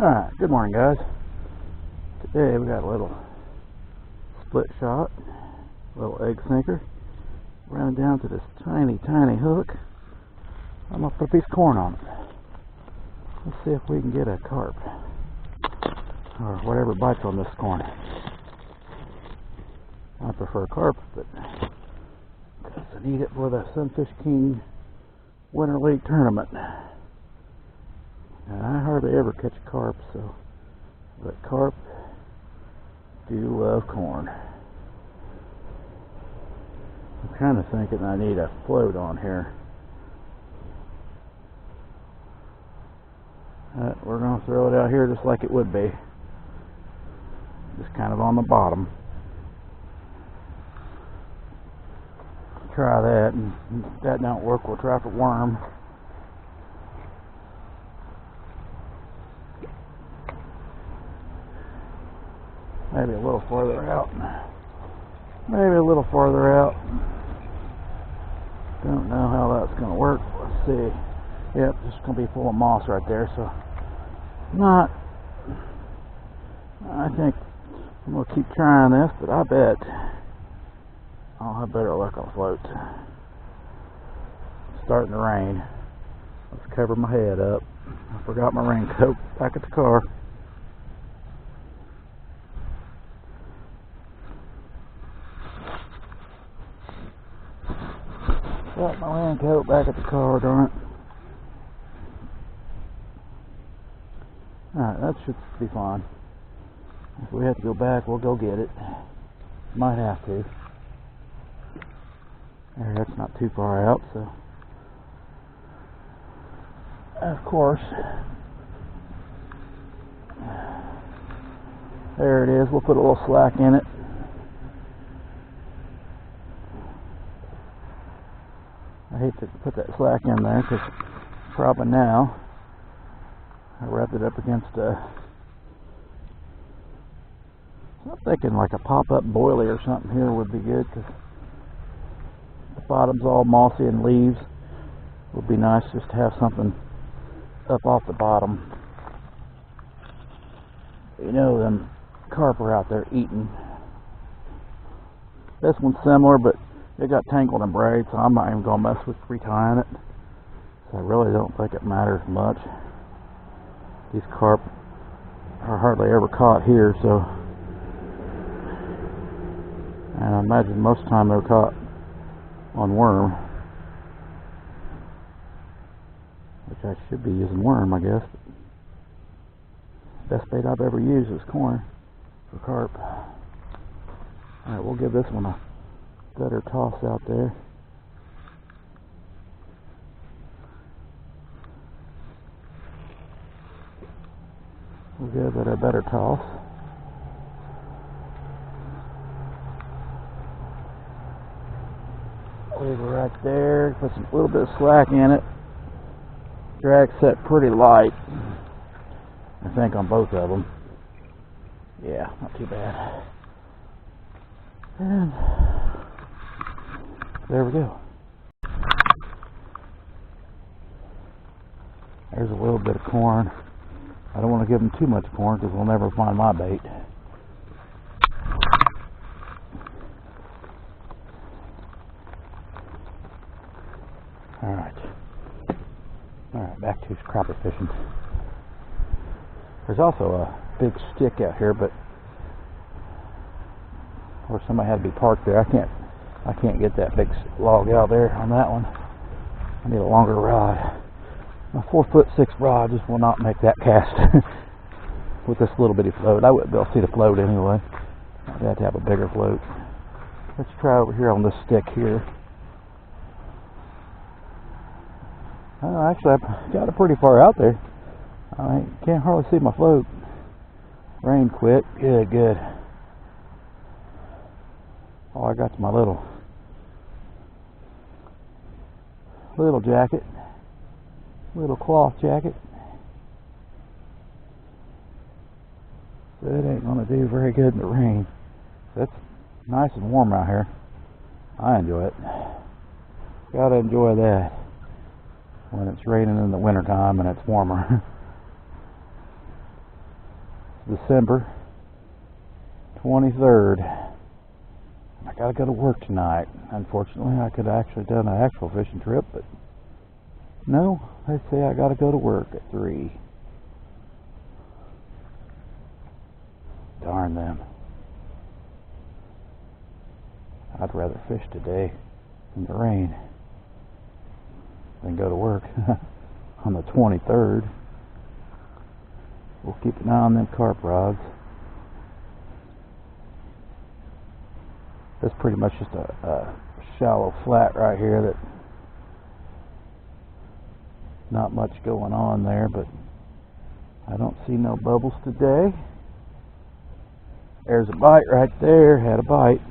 Alright, good morning guys. Today we got a little split shot, little egg sinker, running down to this tiny hook. I'm going to put a piece of corn on it. Let's see if we can get a carp, or whatever bites on this corn. I prefer carp, but because I need it for the Sunfish King Winter League tournament. And I hardly ever catch carp, but carp do love corn. I'm kind of thinking I need a float on here. We're going to throw it out here just like it would be. Just kind of on the bottom. Try that, and if that don't work, we'll try for worm. Maybe a little farther out. Maybe a little farther out. Don't know how that's going to work. Let's see. Yep, it's going to be full of moss right there, so I think I'm going to keep trying this, but I bet I'll have better luck on float. It's starting to rain. Let's cover my head up. I forgot my raincoat back at the car. Got my raincoat back at the car, darn it. Alright, that should be fine. If we have to go back, we'll go get it. Might have to. There, that's not too far out, so. Of course. There it is. We'll put a little slack in it. I hate to put that slack in there because probably now I wrapped it up against I'm thinking like a pop-up boilie or something here would be good, because the bottom's all mossy and leaves. It would be nice just to have something up off the bottom. You know, them carp are out there eating. This one's similar, but it got tangled in braid, so I'm not even going to mess with retying it. So I really don't think it matters much. These carp are hardly ever caught here, so. And I imagine most of the time they're caught on worm. Which I should be using worm, I guess. Best bait I've ever used is corn for carp. Alright, we'll give this one a better toss out there. We'll give it a better toss. Leave it right there. Put a little bit of slack in it. Drag set pretty light, I think, on both of them. Yeah, not too bad. And there we go. There's a little bit of corn. I don't want to give them too much corn because we'll never find my bait. Alright, back to crappie fishing. There's also a big stick out here, but or somebody had to be parked there. I can't get that big log out there on that one. I need a longer rod. My 4'6" rod just will not make that cast with this little bitty float. I wouldn't be able to see the float anyway. I'd have to have a bigger float. Let's try over here on this stick here. Oh, actually, I got it pretty far out there. I can't hardly see my float. Rain quit. Good. All I got's my little jacket, little cloth jacket. So it ain't gonna do very good in the rain. It's nice and warm out here. I enjoy it. Gotta enjoy that when it's raining in the wintertime and it's warmer. December 23rd. I gotta go to work tonight. Unfortunately, I could have actually done an actual fishing trip, but no, they say I gotta go to work at 3. Darn them. I'd rather fish today in the rain than go to work on the 23rd. We'll keep an eye on them carp rods. That's pretty much just a shallow flat right here that not much going on there, but I don't see no bubbles today. There's a bite right there. Had a bite.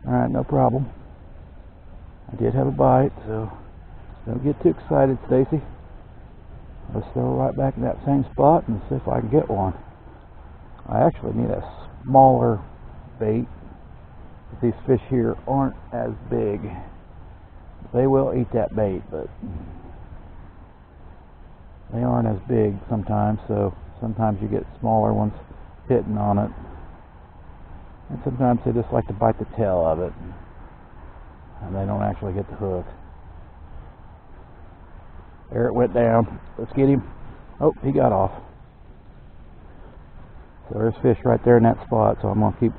Alright, no problem. I did have a bite, so don't get too excited, Stacy. Let's throw right back in that same spot and see if I can get one. I actually need a smaller bait. These fish here aren't as big. They will eat that bait, but they aren't as big sometimes, so sometimes you get smaller ones hitting on it. And sometimes they just like to bite the tail of it, and they don't actually get the hook. There it went down. Let's get him. Oh, he got off. So there's fish right there in that spot, so I'm going to keep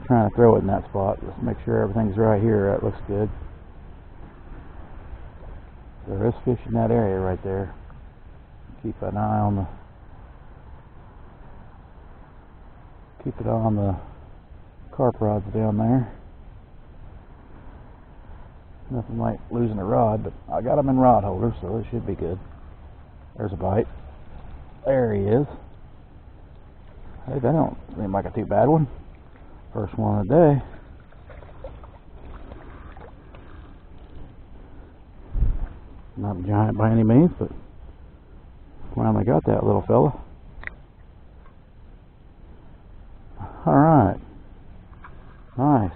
trying to throw it in that spot. Let's make sure everything's right here. That looks good. There is fish in that area right there. Keep an eye on the carp rods down there. Nothing like losing a rod, but I got them in rod holders, so it should be good. There's a bite. There he is. Hey, that don't seem like a too bad one. First one of the day. Not a giant by any means, but finally got that little fella. Alright. Nice.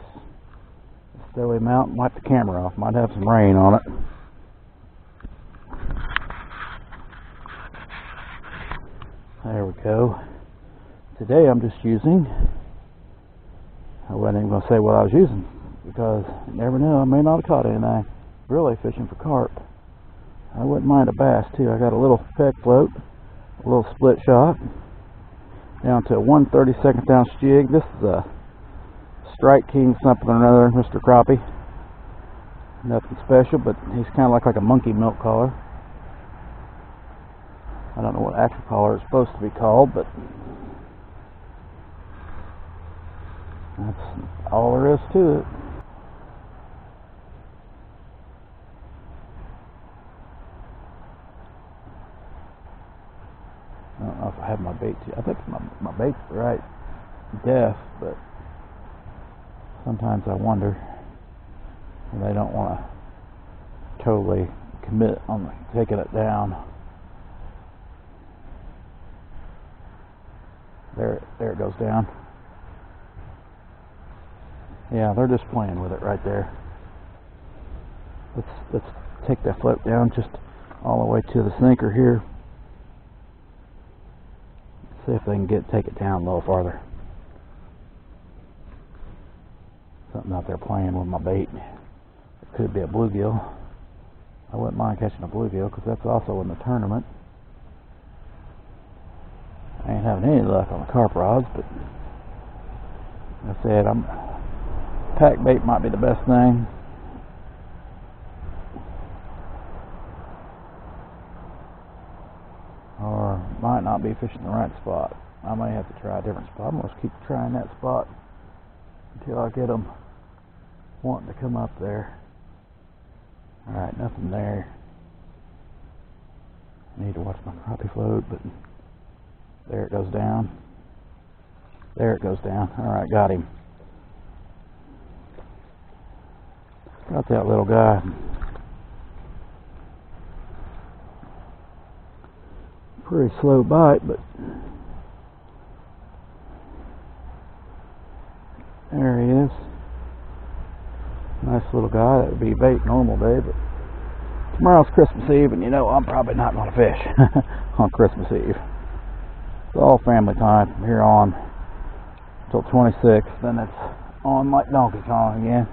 Let's throw him out and wipe the camera off. Might have some rain on it. There we go. Today I'm just using, I wasn't even going to say what I was using, because you never know, I may not have caught anything. Really fishing for carp. I wouldn't mind a bass too. I got a little peg float, a little split shot, down to a 1/32 ounce jig. This is a Strike King something or another, Mr. Crappie. Nothing special, but he's kind of like a monkey milk collar. I don't know what actual collar it's supposed to be called, but that's all there is to it. I don't know if I have my bait too. I think my bait's the right depth, but sometimes I wonder if they don't want to totally commit on taking it down. There it goes down. Yeah, they're just playing with it right there. Let's take that float down just all the way to the sinker here. See if they can take it down a little farther. Something out there playing with my bait. It could be a bluegill. I wouldn't mind catching a bluegill because that's also in the tournament. I ain't having any luck on the carp rods, but like I said, pack bait might be the best thing. Or might not be fishing the right spot. I may have to try a different spot. I'm going to keep trying that spot until I get them wanting to come up there. Alright, nothing there. I need to watch my crappie float, but there it goes down. There it goes down. Alright, got him. Got that little guy. Pretty slow bite, but there he is. Nice little guy. That would be bait normal day, but tomorrow's Christmas Eve, and you know I'm probably not going to fish on Christmas Eve. So all family time from here on until 26. Then it's on like Donkey Kong again.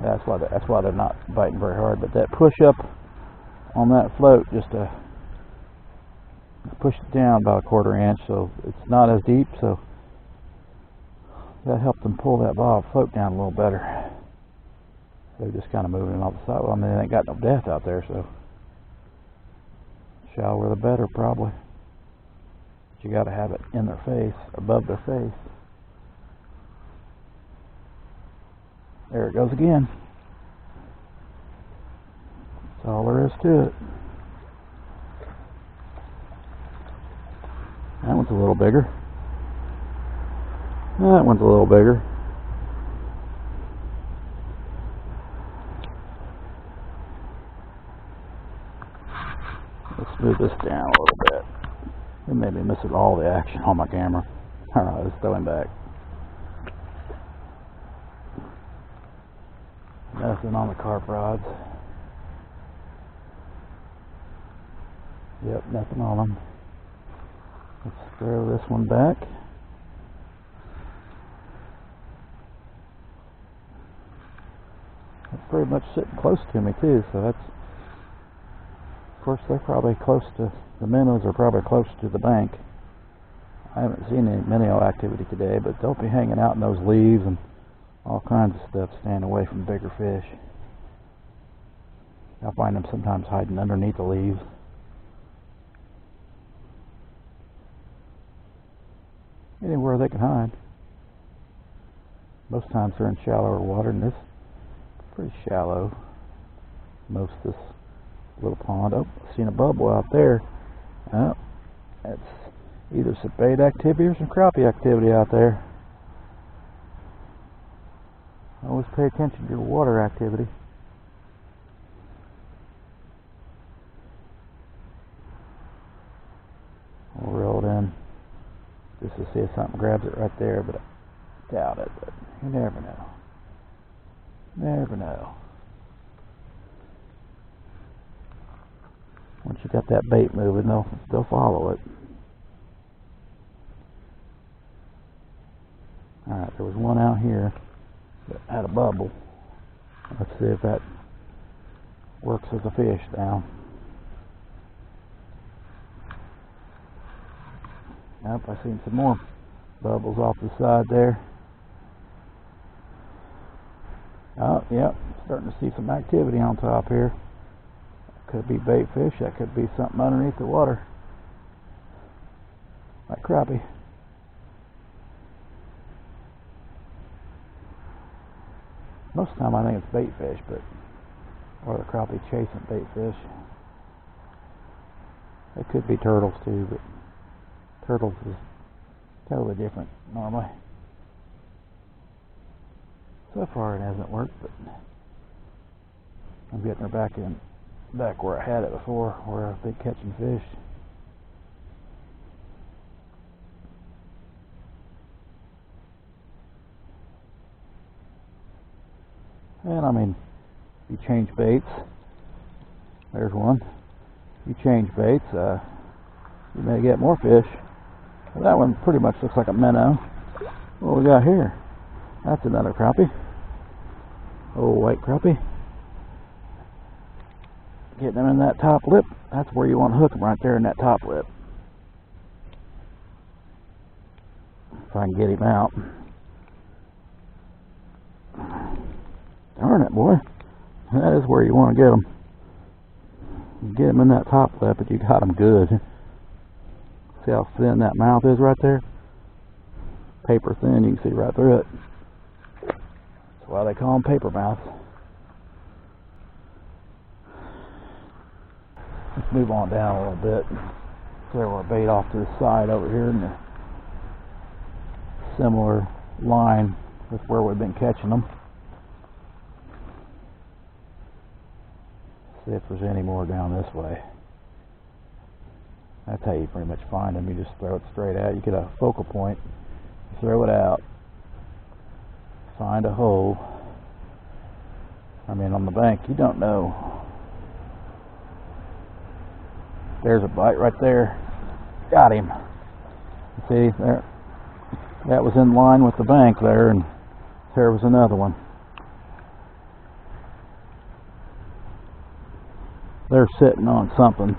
That's why they're not biting very hard. But that push up on that float just to push it down about a 1/4 inch, so it's not as deep. So that helped them pull that float down a little better. They're just kind of moving off the side. Well, I mean, they ain't got no depth out there, so shallower the better, probably. But you got to have it in their face, above their face. There it goes again. That's all there is to it. That one's a little bigger. That one's a little bigger. Let's move this down a little bit. It made me miss all the action on my camera. Alright, let's throw him back. Nothing on the carp rods. Yep, nothing on them. Let's throw this one back. It's pretty much sitting close to me too, so that's, of course, they're probably close to, the minnows are probably close to the bank. I haven't seen any minnow activity today, but they'll be hanging out in those leaves and all kinds of stuff, staying away from bigger fish. I find them sometimes hiding underneath the leaves. Anywhere they can hide. Most times they're in shallower water, and this is pretty shallow. Most of this little pond. Oh, I've seen a bubble out there. Oh, that's either some bait activity or some crappie activity out there. Always pay attention to your water activity. We'll reel it in just to see if something grabs it right there, but I doubt it. But you never know. Never know. Once you got that bait moving, they'll follow it. Alright, there was one out here that had a bubble. Let's see if that works as a fish now. Yep, I seen some more bubbles off the side there. Oh, yep, starting to see some activity on top here. Could be bait fish, that could be something underneath the water. Like crappie. Most of the time I think it's bait fish, but or the crappie chasing bait fish. It could be turtles too, but turtles is totally different normally. So far it hasn't worked, but I'm getting her back where I had it before, where I've been catching fish. And I mean, you change baits. There's one. You change baits, you may get more fish. Well, that one pretty much looks like a minnow. What we got here? That's another crappie. Oh, white crappie. Getting them in that top lip. That's where you want to hook them, right there in that top lip. If I can get him out. Darn it, boy. That is where you want to get them. You get them in that top lip, but you got them good. See how thin that mouth is right there? Paper thin, you can see right through it. That's why they call them paper mouths. Let's move on down a little bit. Clear our bait off to the side over here in a similar line with where we've been catching them. See if there's any more down this way. That's how you pretty much find them. You just throw it straight out. You get a focal point, throw it out, find a hole. I mean, on the bank, you don't know. There's a bite right there. Got him. See, there, that was in line with the bank there, and there was another one. They're sitting on something,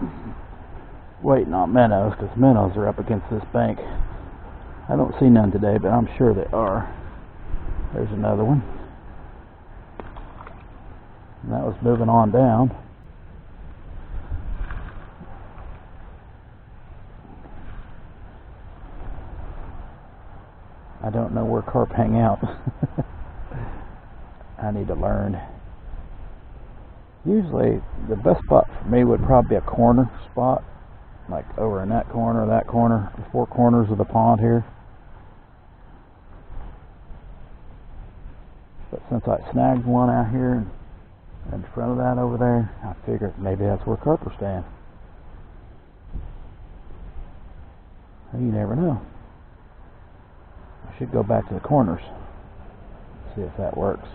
waiting on minnows, because minnows are up against this bank. I don't see none today, but I'm sure they are. There's another one. And that was moving on down. I don't know where carp hang out. I need to learn. Usually the best spot for me would probably be a corner spot, like over in that corner, the four corners of the pond here. But since I snagged one out here in front of that over there, I figured maybe that's where carp are staying. You never know. I should go back to the corners, see if that works.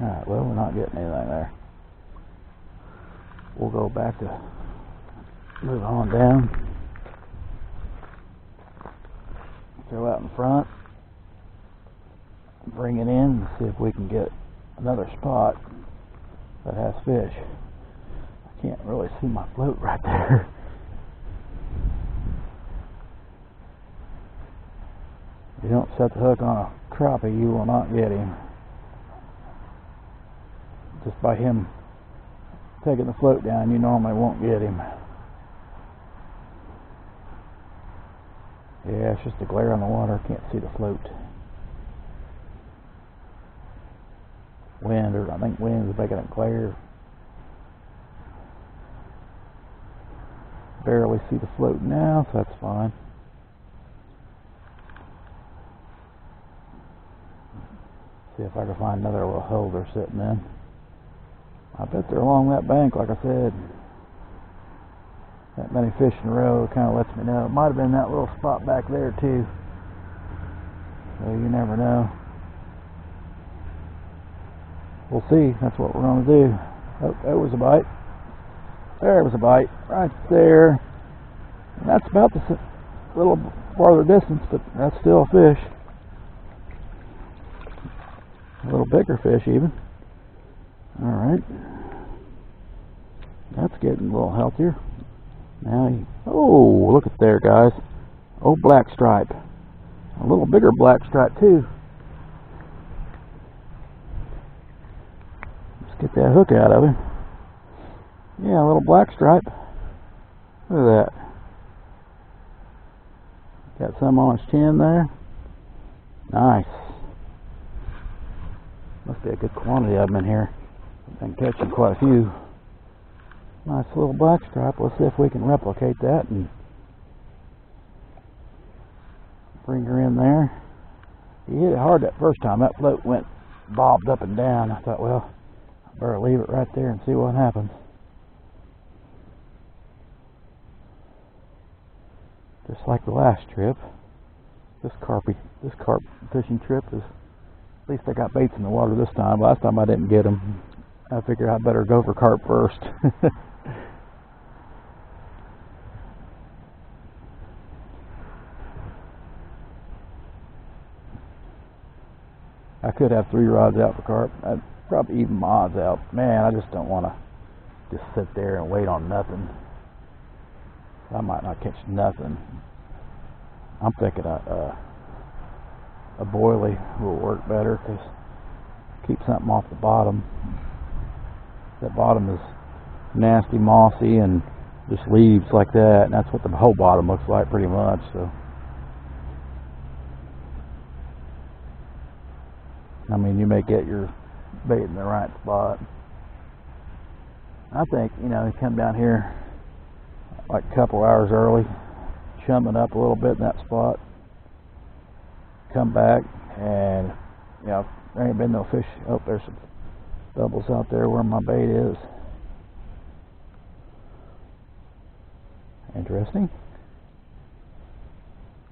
Alright, well, we're not getting anything there. We'll go back to move on down. Throw out in front. Bring it in and see if we can get another spot that has fish. I can't really see my float right there. If you don't set the hook on a crappie, you will not get him. Just by him taking the float down, you normally won't get him. Yeah, it's just a glare on the water. Can't see the float. I think wind is making it glare. Barely see the float now, so that's fine. See if I can find another little hole they're sitting in. I bet they're along that bank, like I said. That many fish in a row kind of lets me know. It might have been that little spot back there too. So you never know. We'll see. That's what we're going to do. Oh, there was a bite. There was a bite. Right there. And that's about the little farther distance, but that's still a fish. A little bigger fish even. Alright. That's getting a little healthier. Now, oh, look at there, guys. Oh, black stripe. A little bigger black stripe too. Let's get that hook out of him. Yeah, a little black stripe. Look at that. Got some on his chin there. Nice. Must be a good quantity of them in here. I've been catching quite a few. Nice little black stripe. Let's see if we can replicate that and bring her in there. He hit it hard that first time. That float went bobbed up and down. I thought, well, I better leave it right there and see what happens. Just like the last trip, this carp fishing trip is, at least I got baits in the water this time. Last time I didn't get them. I figured I'd better go for carp first. I could have 3 rods out for carp. I'd probably even my odds out. Man, I just don't want to just sit there and wait on nothing. I might not catch nothing. I'm thinking a boilie will work better because keep something off the bottom. That bottom is nasty, mossy, and just leaves like that, and that's what the whole bottom looks like pretty much. So, I mean, you may get your bait in the right spot. I think, you know, you come down here like a couple hours early, chum it up a little bit in that spot, come back, and you know, there ain't been no fish. Oh, there's some doubles out there where my bait is. Interesting.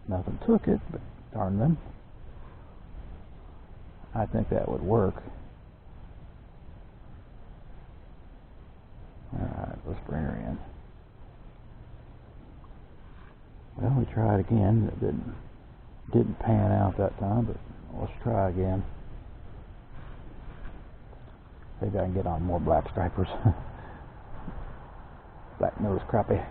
Nothing took it, but darn them. I think that would work. Alright, let's bring her in. Well, we tried again. It didn't pan out that time, but let's try again. Maybe I can get on more black stripers. Black nose crappie.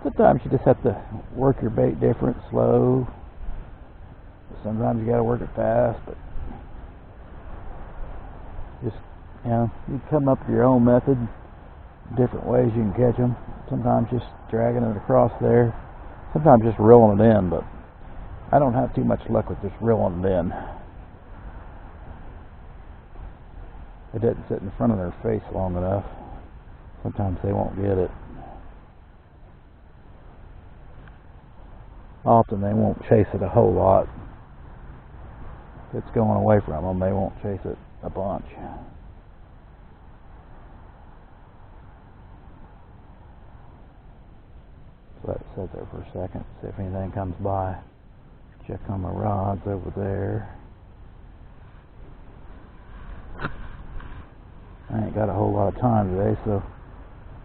Sometimes you just have to work your bait different, slow. Sometimes you gotta work it fast, but just, you know, you come up with your own method, different ways you can catch them. Sometimes just dragging it across there, sometimes just reeling it in, but I don't have too much luck with just reeling it in. It doesn't sit in front of their face long enough. Sometimes they won't get it. Often they won't chase it a whole lot. If it's going away from them, they won't chase it a bunch. So let it sit there for a second, see if anything comes by. Check on my rods over there. I ain't got a whole lot of time today, so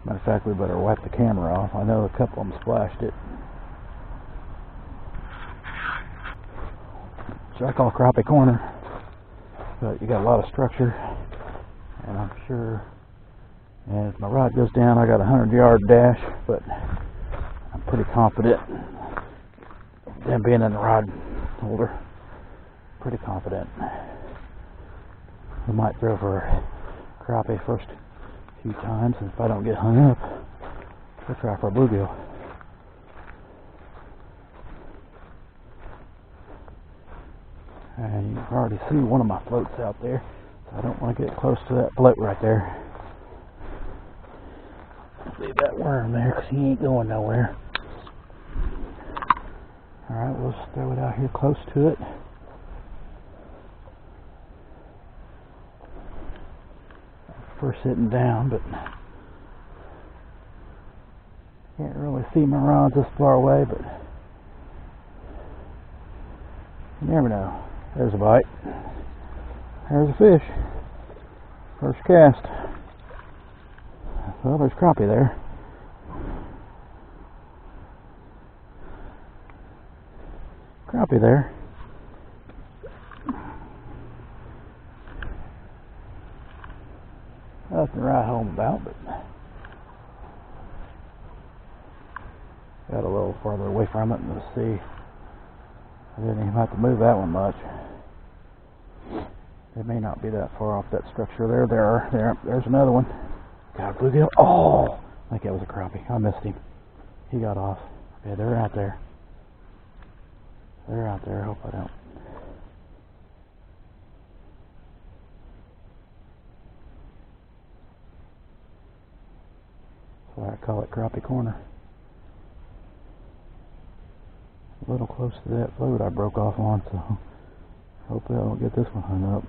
matter of fact, we better wipe the camera off. I know a couple of them splashed it. So I call Crappie corner, but you got a lot of structure, and I'm sure, and if my rod goes down, I got a 100-yard dash, but I'm pretty confident, them being in the rod holder, pretty confident. I might throw for crappie first few times, and if I don't get hung up, we'll try for a bluegill. And you can already see one of my floats out there, so I don't want to get close to that float right there. Leave that worm there because he ain't going nowhere. Alright, we'll just throw it out here close to it. First sitting down, but can't really see my rods this far away, but you never know. There's a bite. There's a fish. First cast. Well, there's crappie there. Crappie there. Nothing to write home about, but got a little farther away from it and let's see. I didn't even have to move that one much. It may not be that far off that structure there. There's another one. Got a bluegill. Oh! I think that was a crappie. I missed him. He got off. Okay, they're out there. They're out there. I hope I don't. So I call it crappie corner. A little close to that float I broke off on, so hopefully I don't get this one hung up.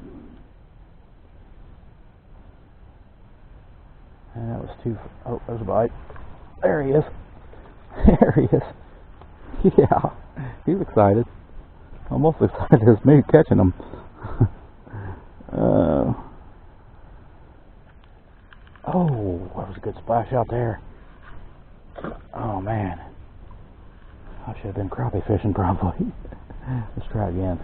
And that was too. Oh, there's a bite. There he is. There he is. Yeah, he's excited. Almost excited as me catching him. Oh, that was a good splash out there. Oh man. I should have been crappie fishing probably. Let's try again.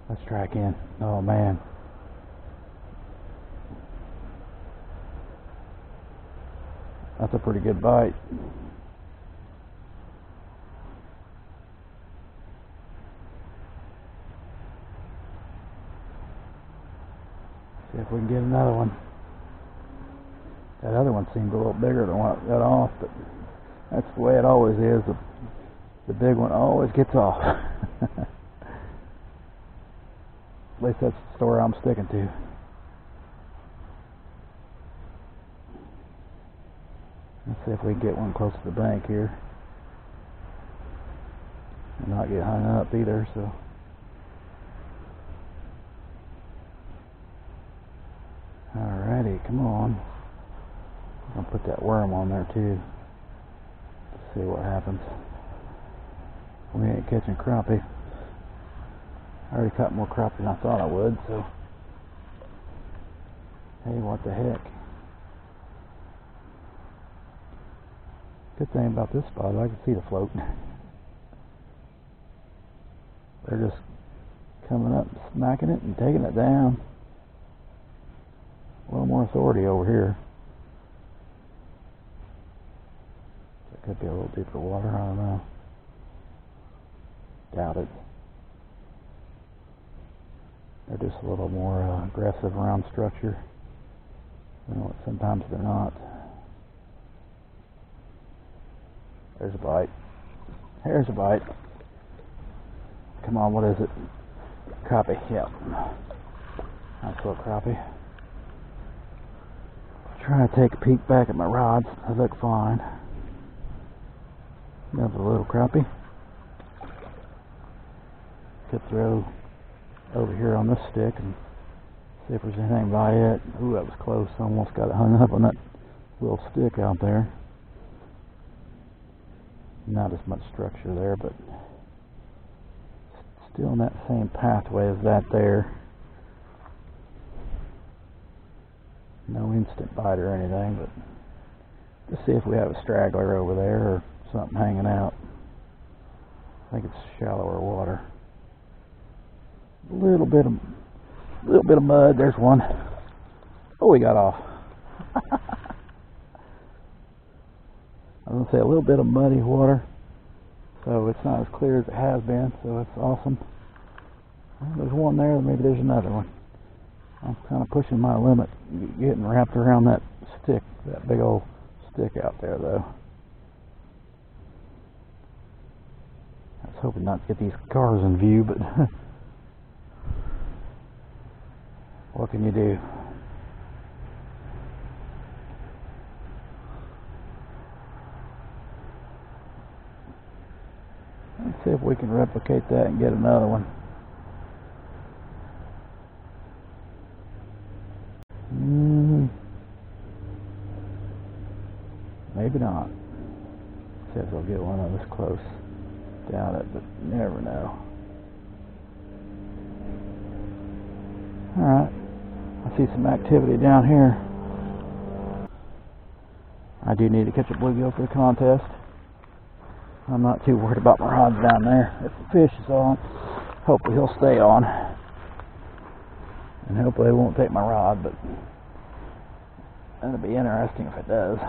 Let's try again. Oh man. That's a pretty good bite. See if we can get another one. That other one seemed a little bigger than what got off, but that's the way it always is. The big one always gets off. At least that's the story I'm sticking to. Let's see if we can get one close to the bank here. And not get hung up either, so. Alrighty, come on. put that worm on there too. Let's see what happens. We ain't catching crappie. I already caught more crappie than I thought I would, so hey, what the heck. Good thing about this spot, I can see the float. They're just coming up, smacking it and taking it down. A little more authority over here. That could be a little deeper water, I don't know. Doubt it. They're just a little more aggressive around structure. You know, sometimes they're not. There's a bite. There's a bite. Come on, what is it? Crappie, yep. Nice little crappie. Trying to take a peek back at my rods. They look fine. Another little crappie. Could throw over here on this stick and see if there's anything by it. Ooh, that was close. Almost got it hung up on that little stick out there. Not as much structure there, but still in that same pathway as that there. No instant bite or anything, but just see if we have a straggler over there or something hanging out. I think it's shallower water. A little bit of mud. There's one. Oh, we got off. I was going to say a little bit of muddy water, so it's not as clear as it has been, so it's awesome. Well, there's one there, maybe there's another one. I'm kind of pushing my limit, getting wrapped around that stick, that big old stick out there though. I was hoping not to get these cars in view, but what can you do? Let's see if we can replicate that and get another one. Maybe not. See if we'll get one of this close. Doubt it, but you never know. Alright, I see some activity down here. I do need to catch a bluegill for the contest. I'm not too worried about my rods down there. If the fish is on, hopefully he'll stay on. And hopefully it won't take my rod, but that'll be interesting if it does.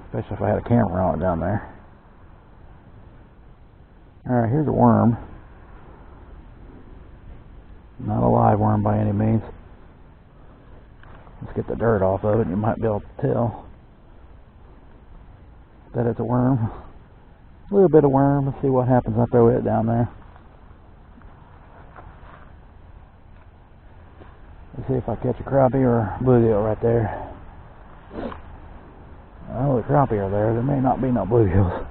Especially if I had a camera on it down there. Alright, here's a worm. Not a live worm by any means. Let's get the dirt off of it and you might be able to tell that it's a worm. A little bit of worm. Let's see what happens. I throw it down there. Let's see if I catch a crappie or a bluegill right there. Oh, the crappie are there. There may not be no bluegills.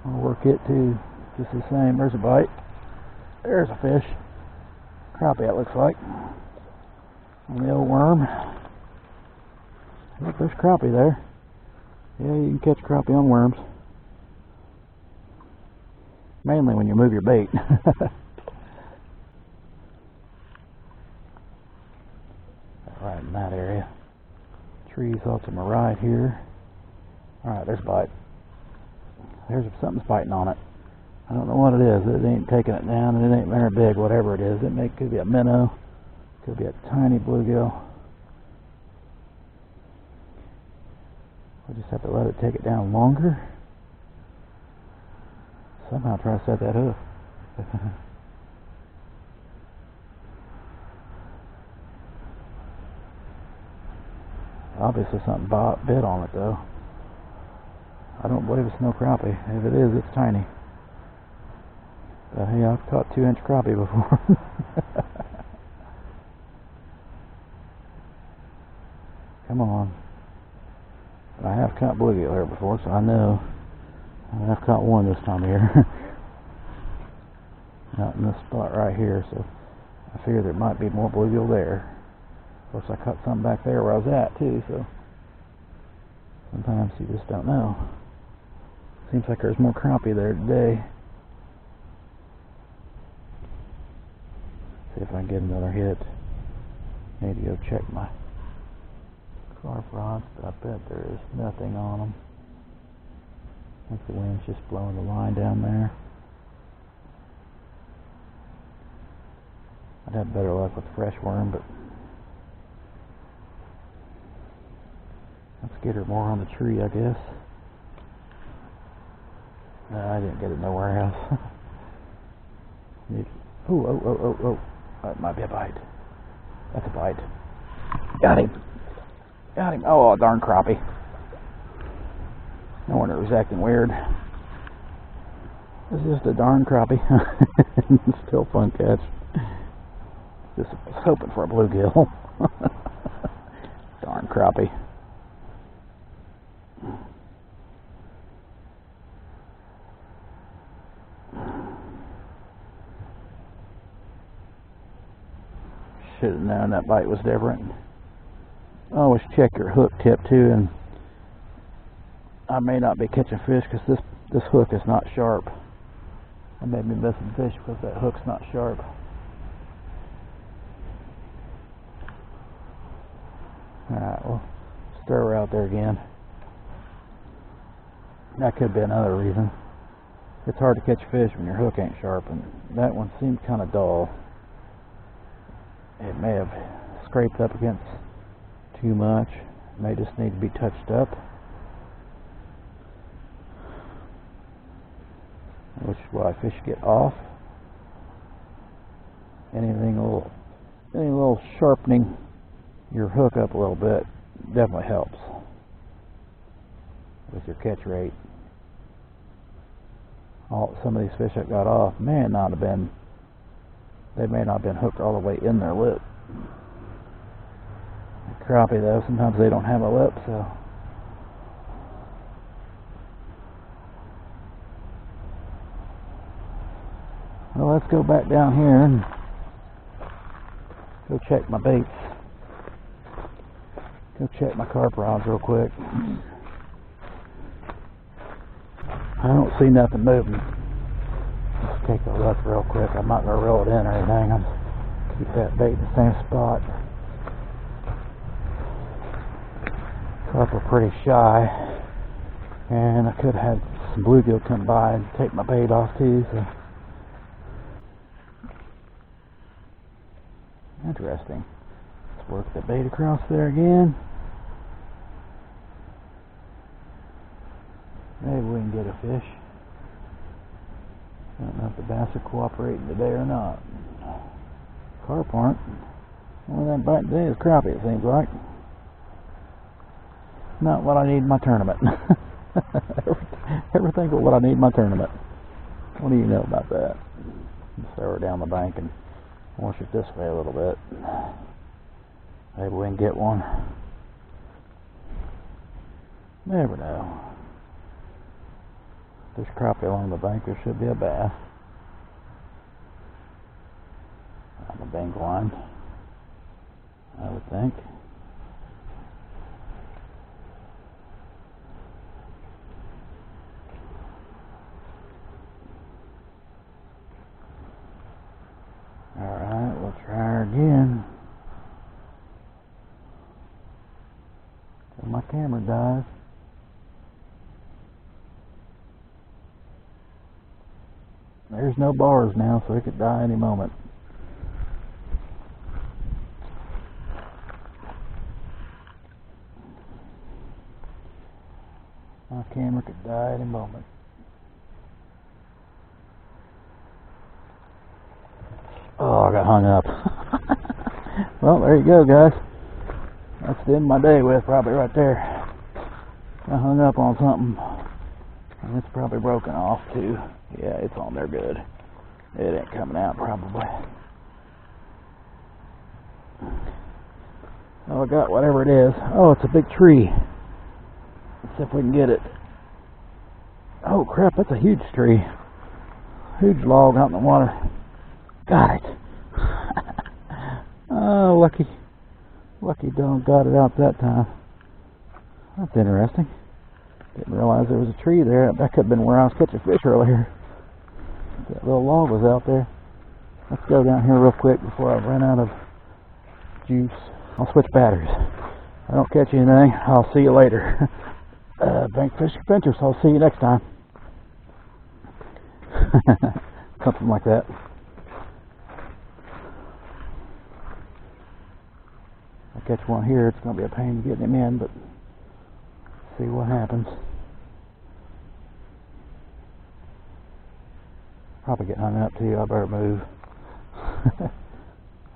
I'll work it too, just the same. There's a bite. There's a fish. Crappie, it looks like. On the old worm. Look, there's crappie there. Yeah, you can catch crappie on worms. Mainly when you move your bait. Right in that area. Trees off to my right here. Alright, there's a bite. There's something's biting on it. I don't know what it is. It ain't taking it down and it ain't very big, whatever it is. Could be a minnow. Could be a tiny bluegill. I'll just have to let it take it down longer. Somehow try to set that hook. Obviously something bit on it though. I don't believe it's no crappie. If it is, it's tiny. But hey, I've caught 2-inch crappie before. Come on. I have caught bluegill here before, so I know. I've caught one this time of year. Out in this spot right here, so I figure there might be more bluegill there. Of course, I caught some back there where I was at too, so sometimes you just don't know. Seems like there's more crappie there today. See if I can get another hit. Need to go check my carp rods, but I bet there is nothing on them. I think the wind's just blowing the line down there. I'd have better luck with fresh worm, but let's get her more on the tree, I guess. No, I didn't get it nowhere else. Oh. That might be a bite. That's a bite. Got him. Got him. Oh, darn crappie. No wonder it was acting weird. It's just a darn crappie. Still fun catch. Just was hoping for a bluegill. Darn crappie. Should have known that bite was different. Always check your hook tip too, and I may not be catching fish because this hook is not sharp. I may be missing fish because that hook's not sharp. Alright, well, stir her out there again. That could be another reason. It's hard to catch fish when your hook ain't sharp, and that one seemed kind of dull. It may have scraped up against too much. It may just need to be touched up. Which is why fish get off. Any little sharpening your hook up a little bit definitely helps with your catch rate. Some of these fish that got off they may not have been hooked all the way in their lip. The crappie though, sometimes they don't have a lip, so well, let's go back down here and go check my baits. Go check my carp rods real quick. I don't see nothing moving. Let's take a look real quick. I'm not going to reel it in or anything. I'm keep that bait in the same spot. Carp are pretty shy, and I could have had some bluegill come by and take my bait off too. So interesting. Let's work the bait across there again. Maybe we can get a fish. I don't know if the bass are cooperating today or not. Carp aren't. Only that bite today is crappie, it seems like. Not what I need in my tournament. Everything but what I need in my tournament. What do you know about that? Let's throw her down the bank and wash it this way a little bit. Maybe we can get one. Never know. If there's crappie along the bank, there should be a bass. On the bank line, I would think. Alright, we'll try her again. Till my camera dies. There's no bars now, so it could die any moment. My camera could die any moment. Oh, I got hung up. Well, there you go, guys. That's the end of my day with, probably right there. I hung up on something. And it's probably broken off, too. Yeah, it's on there good. It ain't coming out, probably. Oh, I got whatever it is. Oh, it's a big tree. Let's see if we can get it. Oh, crap, that's a huge tree. Huge log out in the water. Got it. go. Lucky dog got it out that time. That's interesting. Didn't realize there was a tree there. That could have been where I was catching fish earlier. That little log was out there. Let's go down here real quick before I run out of juice. I'll switch batteries. If I don't catch anything, I'll see you later. Bank Fish Adventures. I'll see you next time. Something like that. If I catch one here, it's going to be a pain getting him in, but see what happens. Probably get hung up too. I better move.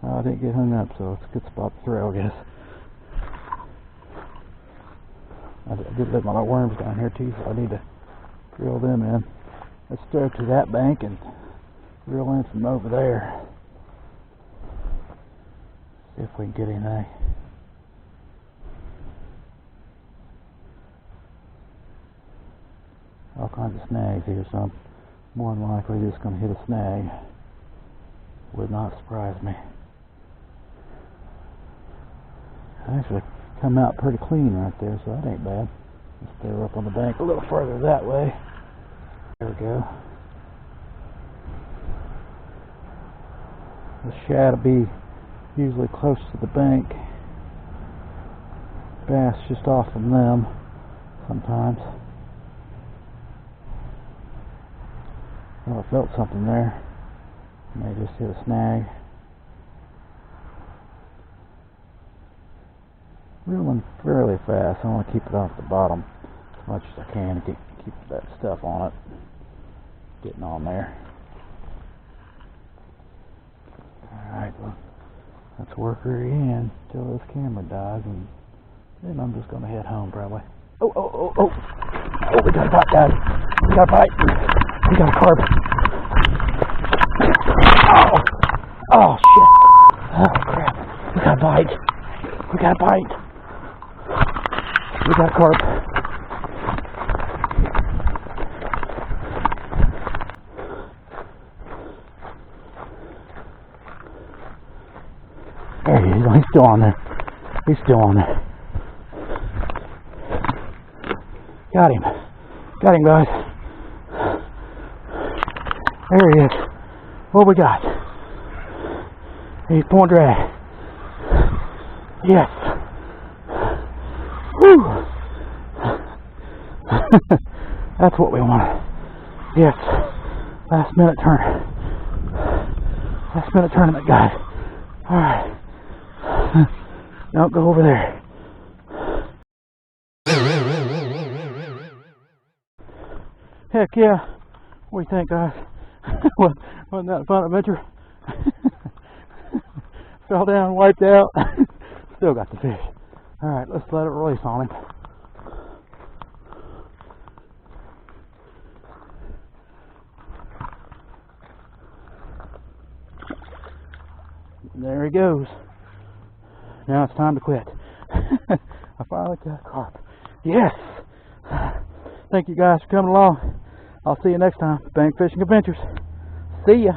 I didn't get hung up, so it's a good spot to throw, I guess. I did let my worms down here too, so I need to reel them in. Let's throw to that bank and reel in from over there. See if we can get anything. All kinds of snags here, so I'm more than likely just going to hit a snag. Would not surprise me. Actually come out pretty clean right there, so that ain't bad. Let's throw up on the bank a little further that way. There we go. The shad will be usually close to the bank. Bass just off from them sometimes. Oh, I felt something there. May just hit a snag. Reeling fairly fast. I want to keep it off the bottom as much as I can to keep that stuff on it getting on there. Alright, well, let's work her in till this camera dies, and then I'm just going to head home probably. Oh, we got a bite, guys. We got a bite. We got a carp. Oh, shit. Oh, crap. We got a bite. We got a bite. We got a carp. There he is. He's still on there. He's still on there. Got him. Got him, guys. There he is. What we got? He's pulling drag. Yes. Whew. That's what we want. Yes. Last minute turn. Last minute tournament, guys. Alright. Don't go over there. Heck yeah. What do you think, guys? Wasn't that a fun adventure? Fell down, wiped out. Still got the fish. Alright, let's let it release on him. There he goes. Now it's time to quit. I finally got a carp. Yes! Thank you guys for coming along. I'll see you next time. Bank Fishing Adventures. See ya.